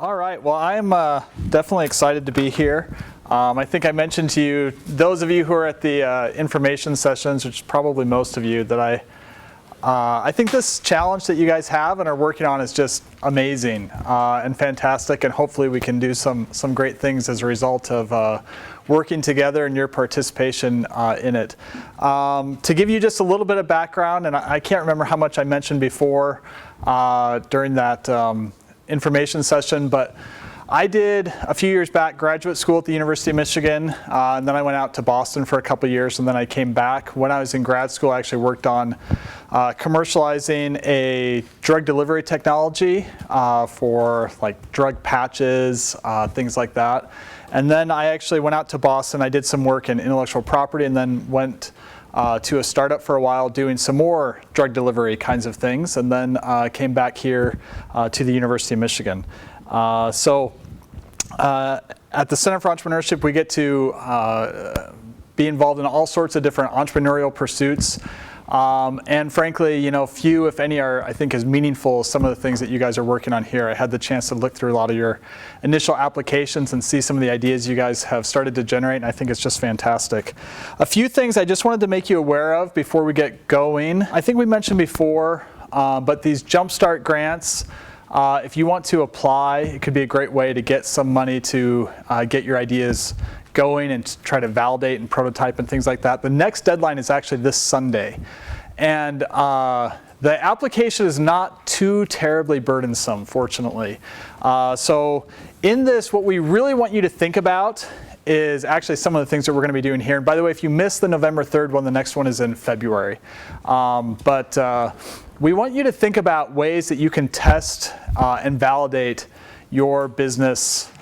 All right, well, I'm definitely excited to be here. I think I mentioned to you, those of you who are at the information sessions, which is probably most of you, that I think this challenge that you guys have and are working on is just amazing and fantastic, and hopefully we can do some great things as a result of working together and your participation in it. To give you just a little bit of background, and I can't remember how much I mentioned before during that information session, but I did a few years back graduate school at the University of Michigan, and then I went out to Boston for a couple years, and then I came back. When I was in grad school, I actually worked on commercializing a drug delivery technology for like drug patches, things like that. And then I actually went out to Boston. I did some work in intellectual property, and then went to a startup for a while doing some more drug delivery kinds of things, and then came back here to the University of Michigan. At the Center for Entrepreneurship, we get to be involved in all sorts of different entrepreneurial pursuits. And frankly, you know, few, if any, are, I think, as meaningful as some of the things that you guys are working on here. I had the chance to look through a lot of your initial applications and see some of the ideas you guys have started to generate, and I think it's just fantastic. A few things I just wanted to make you aware of before we get going. I think we mentioned before, but these Jumpstart grants, if you want to apply, it could be a great way to get some money to get your ideas going and try to validate and prototype and things like that. The next deadline is actually this Sunday. And the application is not too terribly burdensome, fortunately. So in this, what we really want you to think about is actually some of the things that we're going to be doing here. And by the way, if you missed the November 3rd one, the next one is in February. We want you to think about ways that you can test and validate your business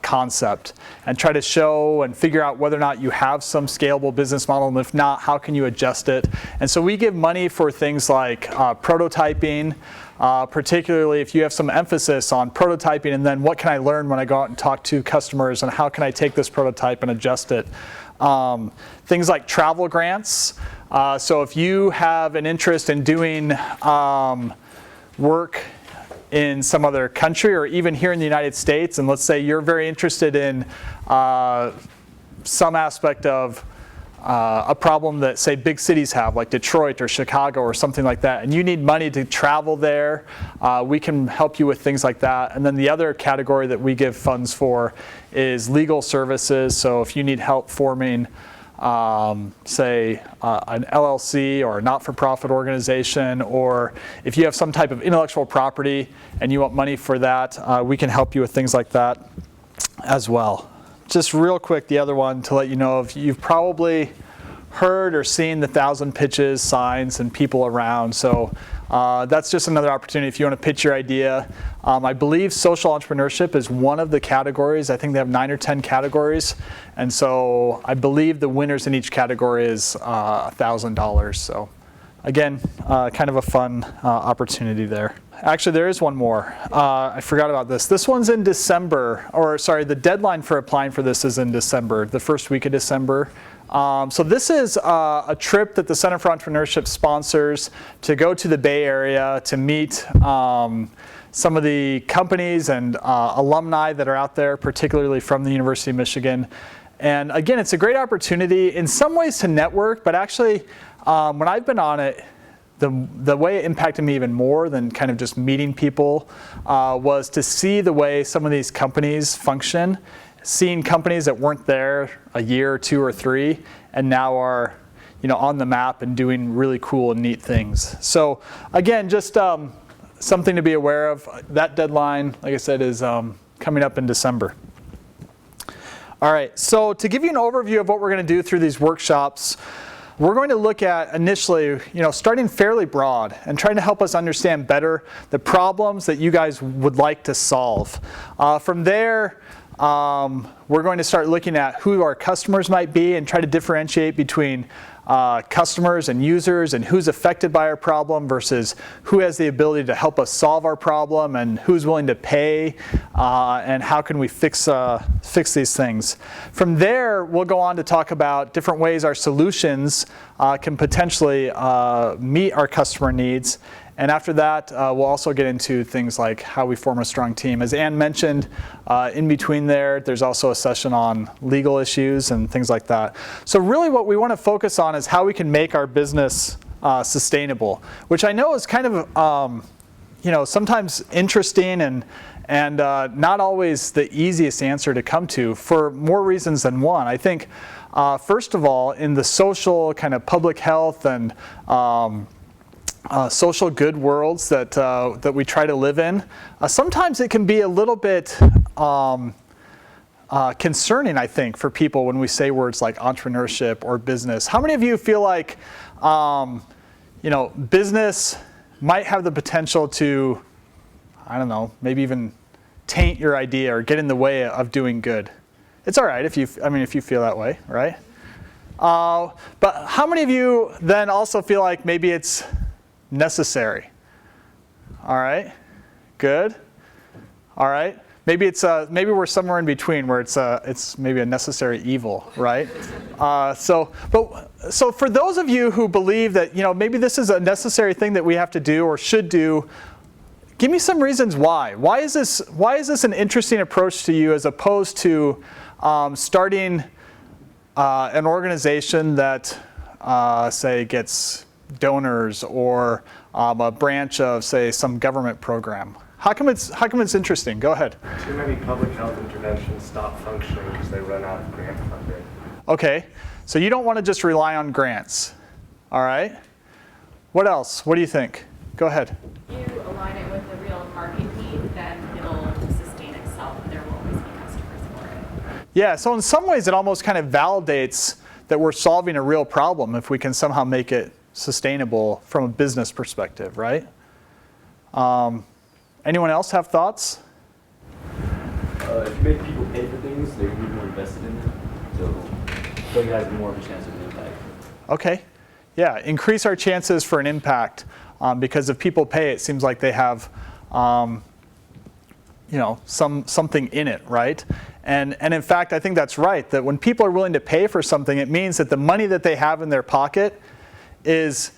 concept and try to show and figure out whether or not you have some scalable business model, and if not, how can you adjust it. And so we give money for things like prototyping, particularly if you have some emphasis on prototyping, and then what can I learn when I go out and talk to customers, and how can I take this prototype and adjust it. Things like travel grants. So if you have an interest in doing work in some other country, or even here in the United States, and let's say you're very interested in some aspect of a problem that, say, big cities have, like Detroit or Chicago or something like that, and you need money to travel there, we can help you with things like that. And then the other category that we give funds for is legal services. So if you need help forming say an LLC or a not-for-profit organization, or if you have some type of intellectual property and you want money for that, we can help you with things like that as well. Just real quick, the other one to let you know of, you've probably heard or seen the 1,000 pitches signs and people around. So that's just another opportunity if you want to pitch your idea. I believe social entrepreneurship is one of the categories. I think they have 9 or 10 categories. And so I believe the winners in each category is $1,000. So again, kind of a fun opportunity there. Actually, there is one more. I forgot about this. This one's in December, or sorry, the deadline for applying for this is in December, the first week of December. So this is a trip that the Center for Entrepreneurship sponsors to go to the Bay Area to meet some of the companies and alumni that are out there, particularly from the University of Michigan. And again, it's a great opportunity in some ways to network, but actually when I've been on it, the way it impacted me even more than kind of just meeting people was to see the way some of these companies function. Seeing companies that weren't there a year or 2 or 3 and now are, you know, on the map and doing really cool and neat things. So again, just something to be aware of. That deadline, like I said, is coming up in December. All right, so to give you an overview of what we're going to do through these workshops, we're going to look at initially, you know, starting fairly broad and trying to help us understand better the problems that you guys would like to solve. From there, we're going to start looking at who our customers might be and try to differentiate between customers and users and who's affected by our problem versus who has the ability to help us solve our problem and who's willing to pay and how can we fix these things. From there, we'll go on to talk about different ways our solutions can potentially meet our customer needs. And after that, we'll also get into things like how we form a strong team. As Ann mentioned, in between there's also a session on legal issues and things like that. So really what we want to focus on is how we can make our business sustainable, which I know is kind of sometimes interesting and not always the easiest answer to come to for more reasons than one. I think, first of all, in the social kind of public health and social good worlds that we try to live in, sometimes it can be a little bit concerning, I think, for people when we say words like entrepreneurship or business. How many of you feel like business might have the potential to, I don't know, maybe even taint your idea or get in the way of doing good? It's all right if you feel that way, right? But how many of you then also feel like maybe it's necessary? All right, good. All right, maybe we're somewhere in between where it's maybe a necessary evil, right? So for those of you who believe that maybe this is a necessary thing that we have to do or should do, give me some reasons why. Why is this an interesting approach to you as opposed to starting an organization that say gets donors or a branch of, say, some government program? How come it's interesting? Go ahead. Too many public health interventions stop functioning because they run out of grant funding. Okay, so you don't want to just rely on grants. All right. What else? What do you think? Go ahead. If you align it with the real market need, then it'll sustain itself and there will always be customers for it. Yeah, so in some ways it almost kind of validates that we're solving a real problem if we can somehow make it sustainable from a business perspective, right? Anyone else have thoughts? If you make people pay for things, they're going to be more invested in them. So you have more of a chance of an impact. Okay. Yeah, increase our chances for an impact because if people pay, it seems like they have something in it, right? And in fact, I think that's right, that when people are willing to pay for something, it means that the money that they have in their pocket is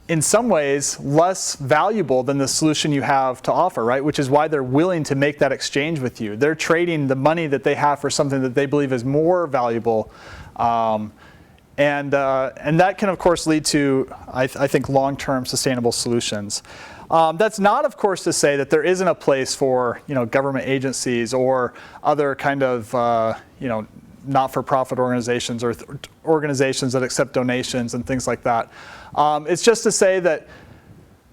in some ways less valuable than the solution you have to offer, right? Which is why they're willing to make that exchange with you. They're trading the money that they have for something that they believe is more valuable. And that can, of course, lead to, I think, long-term sustainable solutions. That's not, of course, to say that there isn't a place for government agencies or other kind of not-for-profit organizations or organizations that accept donations and things like that. It's just to say that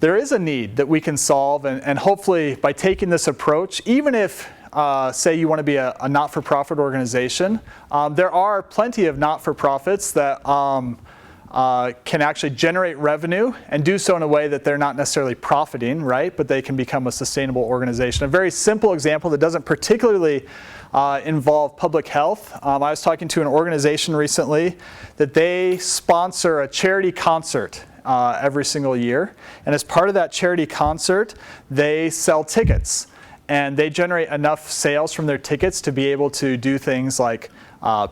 there is a need that we can solve, and hopefully by taking this approach, even if say you want to be a not-for-profit organization, there are plenty of not-for-profits that can actually generate revenue and do so in a way that they're not necessarily profiting, right? But they can become a sustainable organization. A very simple example that doesn't particularly involve public health. I was talking to an organization recently that they sponsor a charity concert every single year. And as part of that charity concert, they sell tickets. And they generate enough sales from their tickets to be able to do things like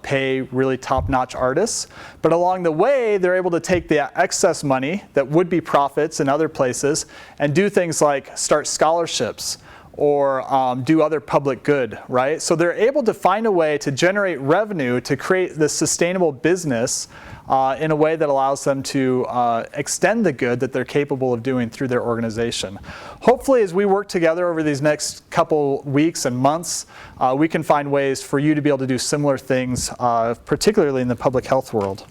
pay really top-notch artists. But along the way, they're able to take the excess money that would be profits in other places and do things like start scholarships or do other public good, right? So they're able to find a way to generate revenue to create this sustainable business in a way that allows them to extend the good that they're capable of doing through their organization. Hopefully, as we work together over these next couple weeks and months, we can find ways for you to be able to do similar things, particularly in the public health world.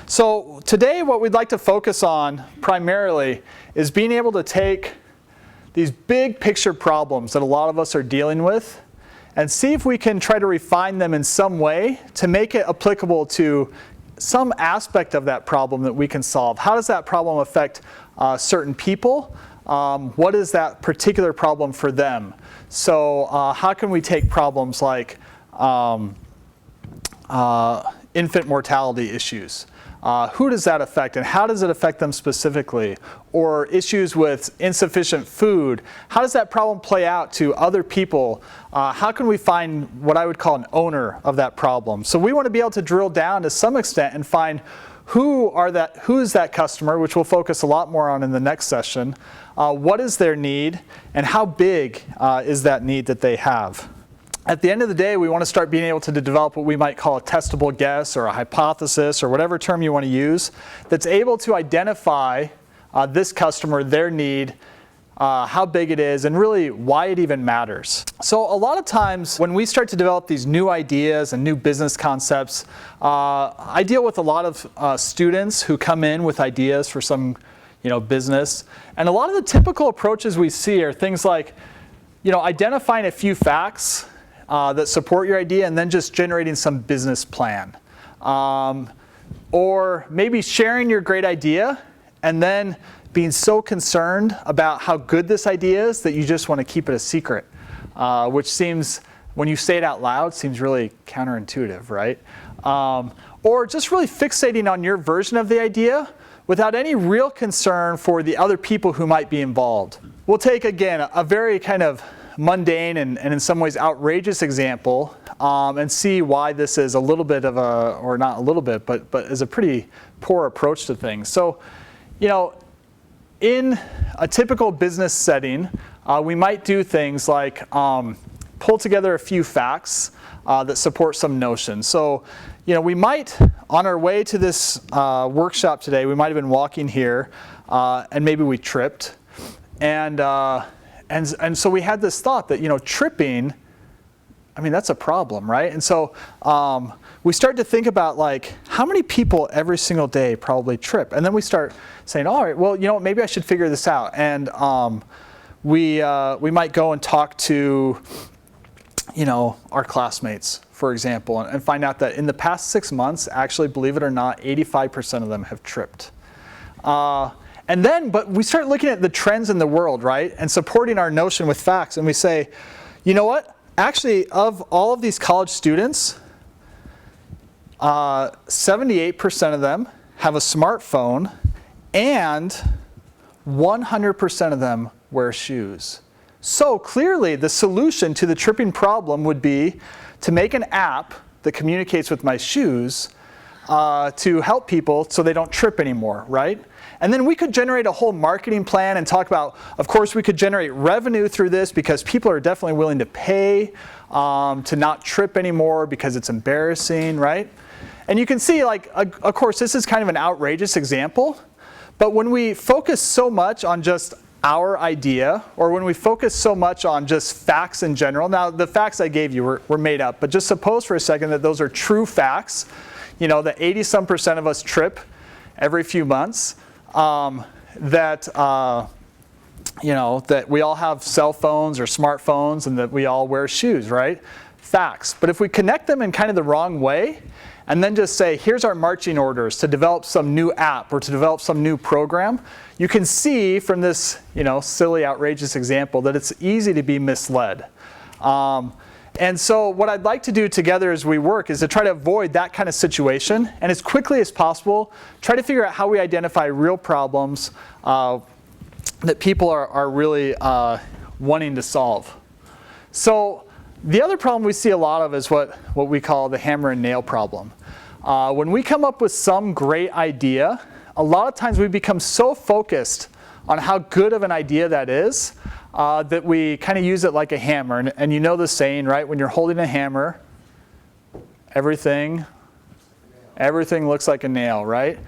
So today, what we'd like to focus on primarily is being able to take these big picture problems that a lot of us are dealing with and see if we can try to refine them in some way to make it applicable to some aspect of that problem that we can solve. How does that problem affect certain people? What is that particular problem for them? So how can we take problems like infant mortality issues? Who does that affect and how does it affect them specifically? Or issues with insufficient food, how does that problem play out to other people? How can we find what I would call an owner of that problem? So we want to be able to drill down to some extent and find who is that customer, which we'll focus a lot more on in the next session, what is their need, and how big is that need that they have. At the end of the day, we want to start being able to develop what we might call a testable guess or a hypothesis or whatever term you want to use that's able to identify this customer, their need, how big it is, and really why it even matters. So a lot of times when we start to develop these new ideas and new business concepts, I deal with a lot of students who come in with ideas for some business. And a lot of the typical approaches we see are things like identifying a few facts that support your idea and then just generating some business plan. Or maybe sharing your great idea and then being so concerned about how good this idea is that you just want to keep it a secret, which seems, when you say it out loud, seems really counterintuitive, right? Or just really fixating on your version of the idea without any real concern for the other people who might be involved. We'll take, again, a very kind of mundane and in some ways outrageous example and see why this is a little bit of a, or not a little bit, but is a pretty poor approach to things. So, in a typical business setting, we might do things like pull together a few facts that support some notion. So, we might, on our way to this workshop today, we might have been walking here and maybe we tripped. And so we had this thought that, tripping, that's a problem, right? And so we start to think about how many people every single day probably trip? And then we start saying, all right, well, maybe I should figure this out. And we might go and talk to, our classmates, for example, and find out that in the past 6 months, actually, believe it or not, 85% of them have tripped. But we start looking at the trends in the world, right? And supporting our notion with facts. And we say, you know what? Actually, of all of these college students, 78% of them have a smartphone, and 100% of them wear shoes. So clearly, the solution to the tripping problem would be to make an app that communicates with my shoes to help people so they don't trip anymore, right? And then we could generate a whole marketing plan and talk about, of course, we could generate revenue through this because people are definitely willing to pay to not trip anymore because it's embarrassing, right? And you can see, of course, this is kind of an outrageous example, but when we focus so much on just our idea, or when we focus so much on just facts in general, now the facts I gave you were made up, but just suppose for a second that those are true facts, that 80-some% of us trip every few months, that we all have cell phones or smartphones and that we all wear shoes, right? Facts. But if we connect them in kind of the wrong way and then just say, here's our marching orders to develop some new app or to develop some new program, you can see from this, silly, outrageous example that it's easy to be misled. And so what I'd like to do together as we work is to try to avoid that kind of situation and as quickly as possible, try to figure out how we identify real problems that people are really wanting to solve. So the other problem we see a lot of is what we call the hammer and nail problem. When we come up with some great idea, a lot of times we become so focused on how good of an idea that is that we kind of use it like a hammer. And you know the saying, right? When you're holding a hammer, everything looks like a nail, right?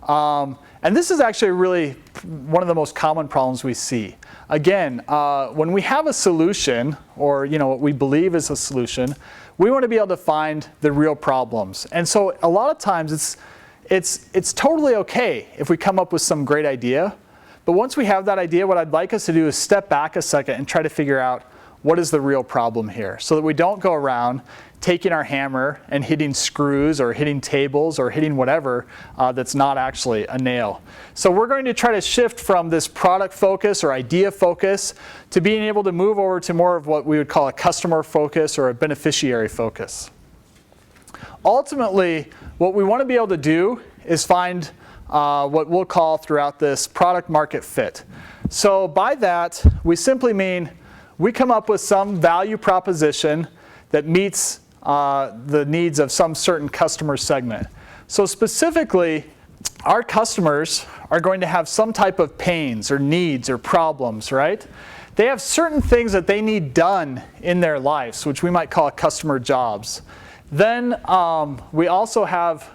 And this is actually really one of the most common problems we see. Again, when we have a solution, or what we believe is a solution, we want to be able to find the real problems. And so a lot of times it's totally okay if we come up with some great idea. But once we have that idea, what I'd like us to do is step back a second and try to figure out what is the real problem here, so that we don't go around taking our hammer and hitting screws or hitting tables or hitting whatever that's not actually a nail. So we're going to try to shift from this product focus or idea focus to being able to move over to more of what we would call a customer focus or a beneficiary focus. Ultimately, what we want to be able to do is find what we'll call throughout this product market fit. So by that, we simply mean we come up with some value proposition that meets the needs of some certain customer segment. So specifically, our customers are going to have some type of pains or needs or problems, right? They have certain things that they need done in their lives, which we might call customer jobs. Then we also have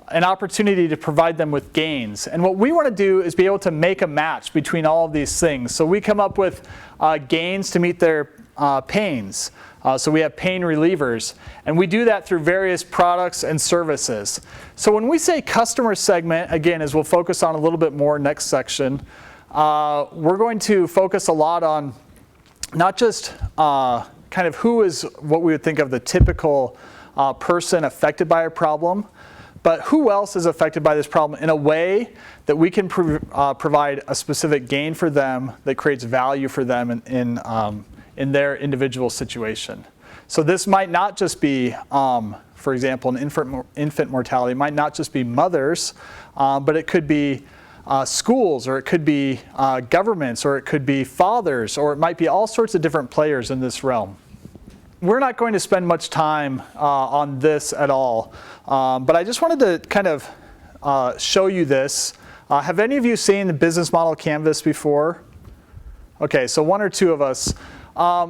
an opportunity to provide them with gains. And what we want to do is be able to make a match between all of these things. So we come up with gains to meet their pains. So we have pain relievers. And we do that through various products and services. So when we say customer segment, again, as we'll focus on a little bit more next section, we're going to focus a lot on not just kind of who is what we would think of the typical person affected by a problem, but who else is affected by this problem in a way that we can provide a specific gain for them that creates value for them in their individual situation. So this might not just be, for example, an infant mortality. It might not just be mothers, but it could be schools, or it could be governments, or it could be fathers, or it might be all sorts of different players in this realm. We're not going to spend much time on this at all, but I just wanted to kind of show you this. Have any of you seen the business model canvas before? Okay, so one or two of us.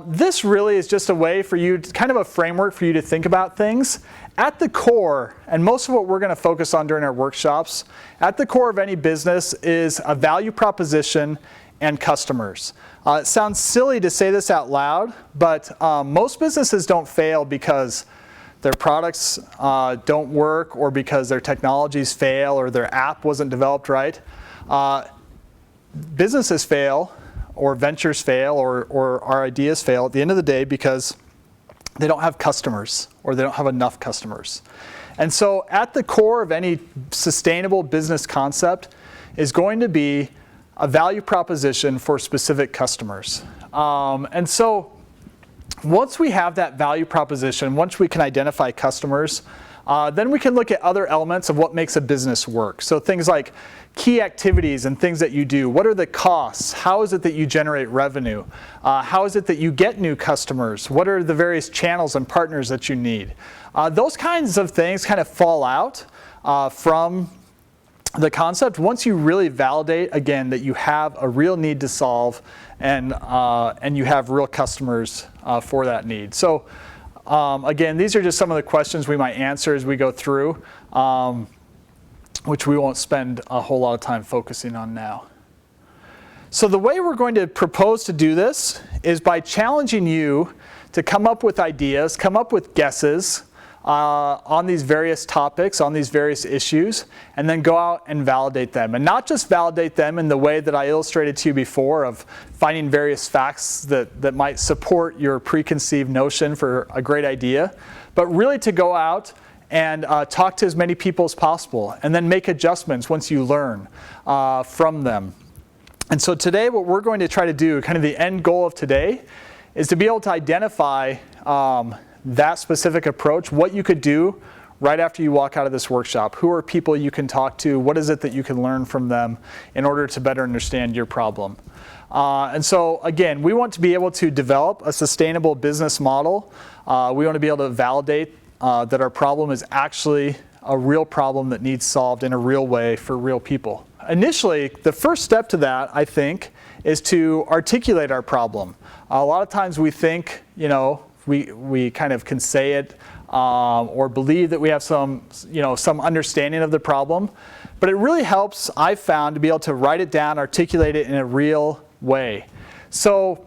This really is just a way for you, kind of a framework for you to think about things. At the core, and most of what we're going to focus on during our workshops, at the core of any business is a value proposition and customers. It sounds silly to say this out loud, but most businesses don't fail because their products don't work, or because their technologies fail, or their app wasn't developed right. Businesses fail, or ventures fail, or our ideas fail at the end of the day because they don't have customers, or they don't have enough customers. And so at the core of any sustainable business concept is going to be a value proposition for specific customers. And so once we have that value proposition, once we can identify customers, then we can look at other elements of what makes a business work. So things like key activities and things that you do. What are the costs? How is it that you generate revenue? How is it that you get new customers? What are the various channels and partners that you need? Those kinds of things kind of fall out from the concept once you really validate, again, that you have a real need to solve, and you have real customers for that need. So again, these are just some of the questions we might answer as we go through, which we won't spend a whole lot of time focusing on now. So the way we're going to propose to do this is by challenging you to come up with ideas, come up with guesses on these various topics, on these various issues, and then go out and validate them. And not just validate them in the way that I illustrated to you before of finding various facts that might support your preconceived notion for a great idea, but really to go out and talk to as many people as possible, and then make adjustments once you learn from them. And so today what we're going to try to do, kind of the end goal of today, is to be able to identify that specific approach, what you could do right after you walk out of this workshop. Who are people you can talk to? What is it that you can learn from them in order to better understand your problem? And so again, we want to be able to develop a sustainable business model. We want to be able to validate that our problem is actually a real problem that needs solved in a real way for real people. Initially, the first step to that, I think, is to articulate our problem. A lot of times we think, we kind of can say it or believe that we have some understanding of the problem, but it really helps, I've found, to be able to write it down, articulate it in a real way. So,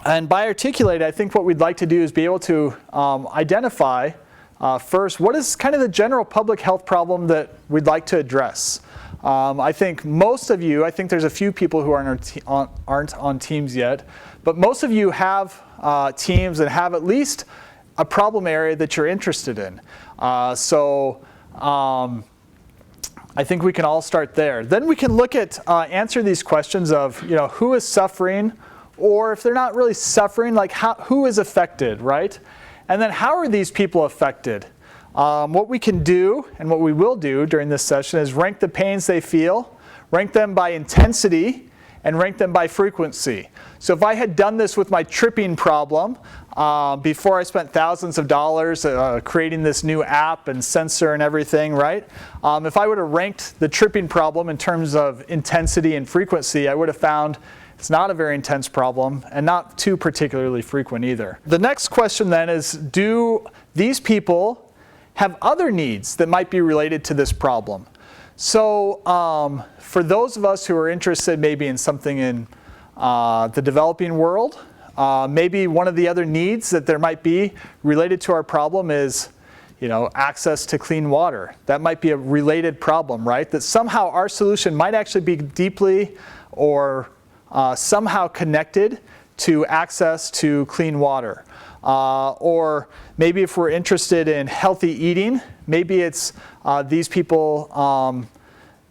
and by articulate, I think what we'd like to do is be able to identify first, what is kind of the general public health problem that we'd like to address? I think most of you, I think there's a few people who aren't on teams yet, but most of you have teams that have at least a problem area that you're interested in. So I think we can all start there. Then we can look at answer these questions of who is suffering, or if they're not really suffering, like who is affected, right? And then how are these people affected? What we can do, and what we will do during this session, is rank the pains they feel, rank them by intensity, and rank them by frequency. So if I had done this with my tripping problem, before I spent thousands of dollars creating this new app and sensor and everything, right? If I would have ranked the tripping problem in terms of intensity and frequency, I would have found it's not a very intense problem and not too particularly frequent either. The next question then is, do these people have other needs that might be related to this problem? So for those of us who are interested maybe in something in the developing world, maybe one of the other needs that there might be related to our problem is, access to clean water. That might be a related problem, right? That somehow our solution might actually be deeply or somehow connected to access to clean water. Or maybe if we're interested in healthy eating, maybe it's these people,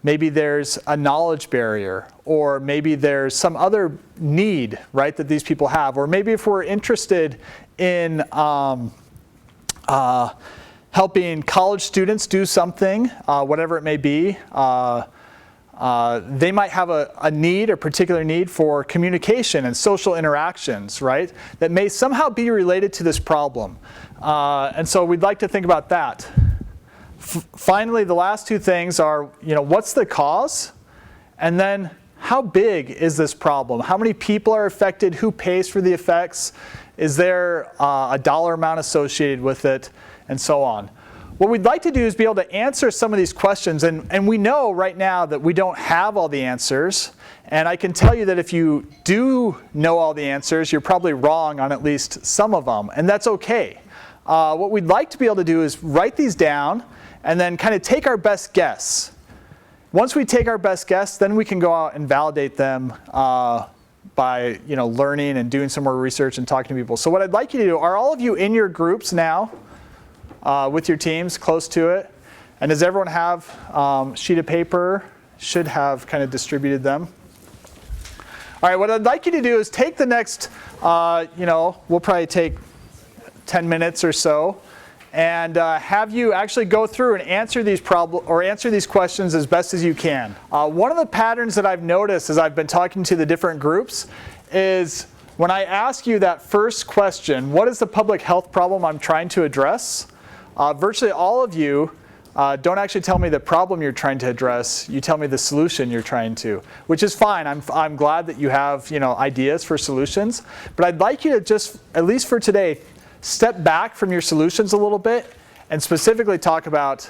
maybe there's a knowledge barrier, or maybe there's some other need, right, that these people have. Or maybe if we're interested in helping college students do something, whatever it may be, they might have a need, a particular need for communication and social interactions, right? That may somehow be related to this problem. And so we'd like to think about that. Finally, the last two things are, what's the cause? And then how big is this problem? How many people are affected? Who pays for the effects? Is there a dollar amount associated with it? And so on. What we'd like to do is be able to answer some of these questions, and we know right now that we don't have all the answers, and I can tell you that if you do know all the answers, you're probably wrong on at least some of them, and that's okay. What we'd like to be able to do is write these down and then kind of take our best guess. Once we take our best guess, then we can go out and validate them by learning and doing some more research and talking to people. So what I'd like you to do, are all of you in your groups now? With your teams close to it? And does everyone have a sheet of paper? Should have kind of distributed them. All right, what I'd like you to do is take the next, we'll probably take 10 minutes or so, and have you actually go through and answer these questions as best as you can. One of the patterns that I've noticed as I've been talking to the different groups is when I ask you that first question, what is the public health problem I'm trying to address? Virtually all of you don't actually tell me the problem you're trying to address. You tell me the solution you're trying to, which is fine. I'm glad that you have ideas for solutions. But I'd like you to just, at least for today, step back from your solutions a little bit and specifically talk about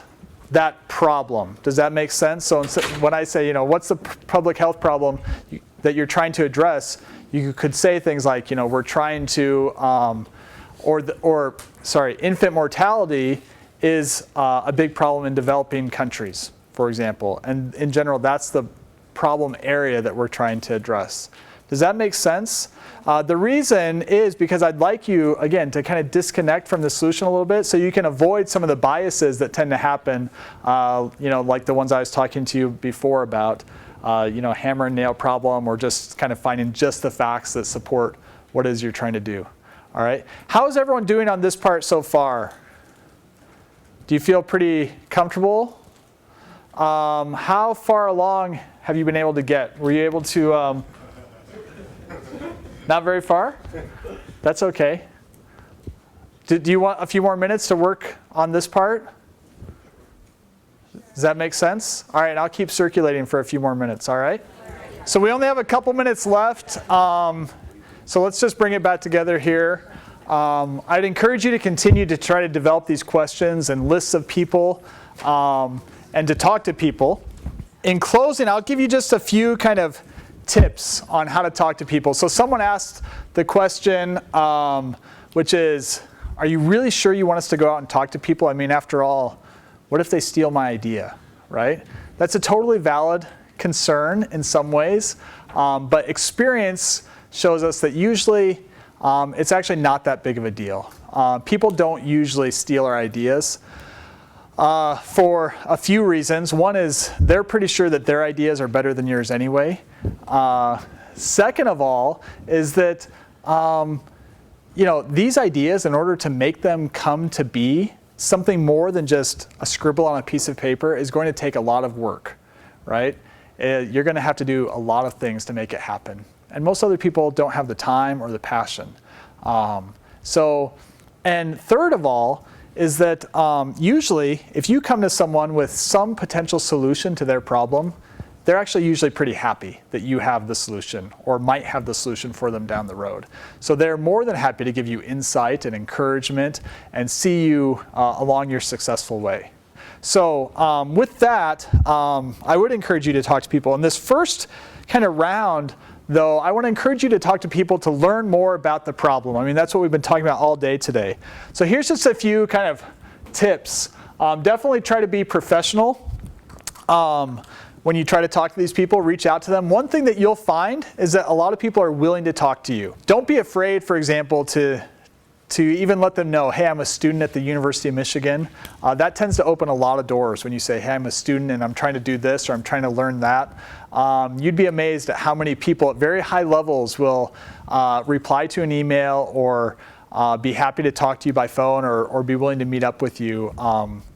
that problem. Does that make sense? So when I say, what's the public health problem that you're trying to address, you could say things like, we're trying to infant mortality is a big problem in developing countries, for example. And in general, that's the problem area that we're trying to address. Does that make sense? The reason is because I'd like you, again, to kind of disconnect from the solution a little bit so you can avoid some of the biases that tend to happen, like the ones I was talking to you before about, hammer and nail problem, or just kind of finding just the facts that support what it is you're trying to do. All right. How is everyone doing on this part so far? Do you feel pretty comfortable? How far along have you been able to get? Were you able to? Not very far? That's okay. Do you want a few more minutes to work on this part? Does that make sense? All right, I'll keep circulating for a few more minutes, all right? So we only have a couple minutes left. So let's just bring it back together here. I'd encourage you to continue to try to develop these questions and lists of people and to talk to people. In closing, I'll give you just a few kind of tips on how to talk to people. So someone asked the question, which is, are you really sure you want us to go out and talk to people? I mean, after all, what if they steal my idea, right? That's a totally valid concern in some ways, but experience shows us that usually it's actually not that big of a deal. People don't usually steal our ideas for a few reasons. One is they're pretty sure that their ideas are better than yours anyway. Second of all is that these ideas, in order to make them come to be something more than just a scribble on a piece of paper, is going to take a lot of work, right? you're going to have to do a lot of things to make it happen. And most other people don't have the time or the passion. And third of all, is that usually if you come to someone with some potential solution to their problem, they're actually usually pretty happy that you have the solution or might have the solution for them down the road. So they're more than happy to give you insight and encouragement and see you along your successful way. So with that, I would encourage you to talk to people. In this first kind of round, though, I want to encourage you to talk to people to learn more about the problem. I mean, that's what we've been talking about all day today. So here's just a few kind of tips. Definitely try to be professional. When you try to talk to these people, reach out to them. One thing that you'll find is that a lot of people are willing to talk to you. Don't be afraid, for example, to even let them know, hey, I'm a student at the University of Michigan. That tends to open a lot of doors when you say, hey, I'm a student and I'm trying to do this or I'm trying to learn that. You'd be amazed at how many people at very high levels will reply to an email or be happy to talk to you by phone or be willing to meet up with you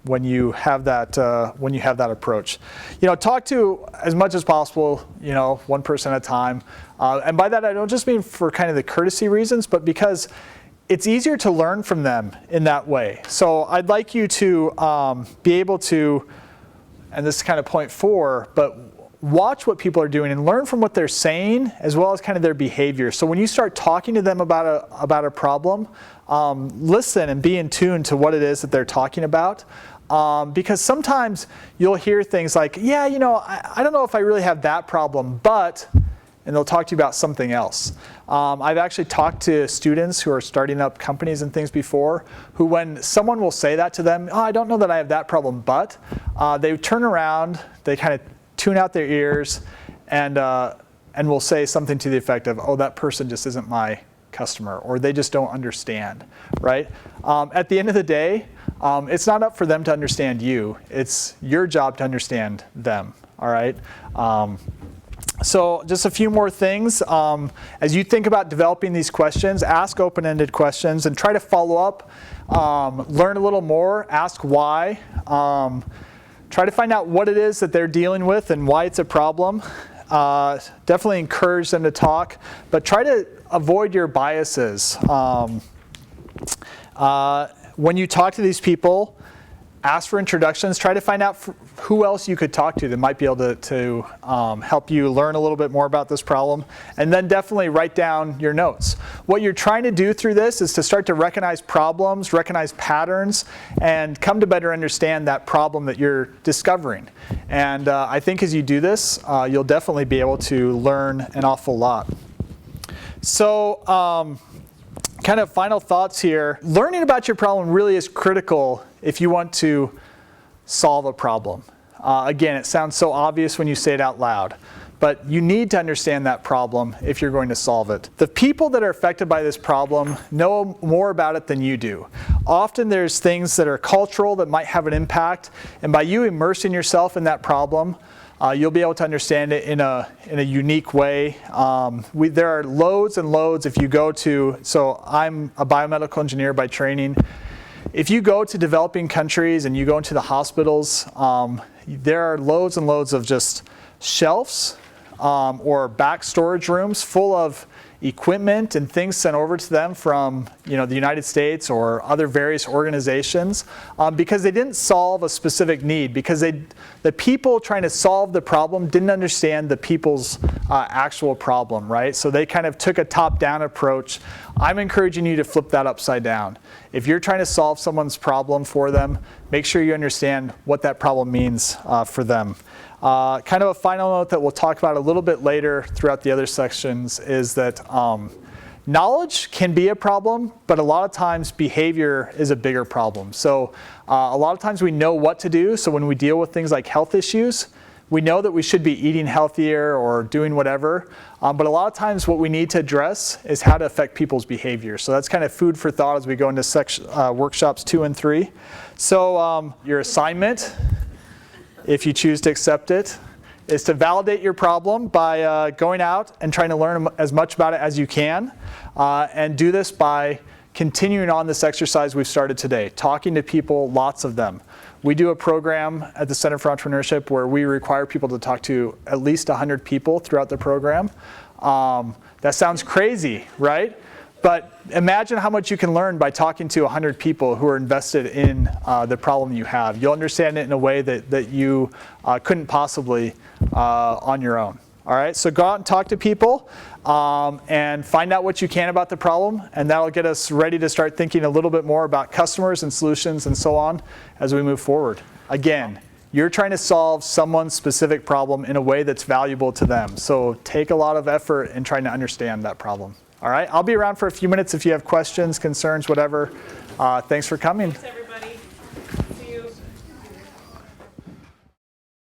when you have that approach. Talk to as much as possible, one person at a time. And by that I don't just mean for kind of the courtesy reasons, but because it's easier to learn from them in that way. So I'd like you to be able to, and this is kind of point 4, but watch what people are doing and learn from what they're saying as well as kind of their behavior. So when you start talking to them about a problem, listen and be in tune to what it is that they're talking about. Because sometimes you'll hear things like, yeah, I don't know if I really have that problem, but, and they'll talk to you about something else. I've actually talked to students who are starting up companies and things before, who when someone will say that to them, oh, I don't know that I have that problem, but, they turn around, they kind of tune out their ears, and will say something to the effect of, oh, that person just isn't my customer, or they just don't understand, right? At the end of the day, it's not up for them to understand you. It's your job to understand them, all right? So just a few more things. As you think about developing these questions, ask open-ended questions and try to follow up, learn a little more, ask why. Try to find out what it is that they're dealing with and why it's a problem. Definitely encourage them to talk, but try to avoid your biases. When you talk to these people, ask for introductions. Try to find out who else you could talk to that might be able to help you learn a little bit more about this problem. And then definitely write down your notes. What you're trying to do through this is to start to recognize problems, recognize patterns, and come to better understand that problem that you're discovering. And I think as you do this, you'll definitely be able to learn an awful lot. So kind of final thoughts here. Learning about your problem really is critical if you want to solve a problem. Again, it sounds so obvious when you say it out loud, but you need to understand that problem if you're going to solve it. The people that are affected by this problem know more about it than you do. Often there's things that are cultural that might have an impact, and by you immersing yourself in that problem, you'll be able to understand it in a unique way. There are loads and loads if you go to, so I'm a biomedical engineer by training. If you go to developing countries and you go into the hospitals, there are loads and loads of just shelves or back storage rooms full of equipment and things sent over to them from the United States or other various organizations because they didn't solve a specific need, because the people trying to solve the problem didn't understand the people's actual problem, right? So they kind of took a top-down approach. I'm encouraging you to flip that upside down. If you're trying to solve someone's problem for them, make sure you understand what that problem means for them. Kind of a final note that we'll talk about a little bit later throughout the other sections is that knowledge can be a problem, but a lot of times behavior is a bigger problem. So a lot of times we know what to do, so when we deal with things like health issues, we know that we should be eating healthier or doing whatever, but a lot of times what we need to address is how to affect people's behavior. So that's kind of food for thought as we go into workshops 2 and 3. So your assignment, if you choose to accept it, is to validate your problem by going out and trying to learn as much about it as you can, and do this by continuing on this exercise we've started today, talking to people, lots of them. We do a program at the Center for Entrepreneurship where we require people to talk to at least 100 people throughout the program. That sounds crazy, right? But imagine how much you can learn by talking to 100 people who are invested in the problem you have. You'll understand it in a way that you couldn't possibly on your own. All right, so go out and talk to people and find out what you can about the problem, and that'll get us ready to start thinking a little bit more about customers and solutions and so on as we move forward. Again, you're trying to solve someone's specific problem in a way that's valuable to them. So take a lot of effort in trying to understand that problem. All right, I'll be around for a few minutes if you have questions, concerns, whatever. Thanks for coming. Thanks, everybody.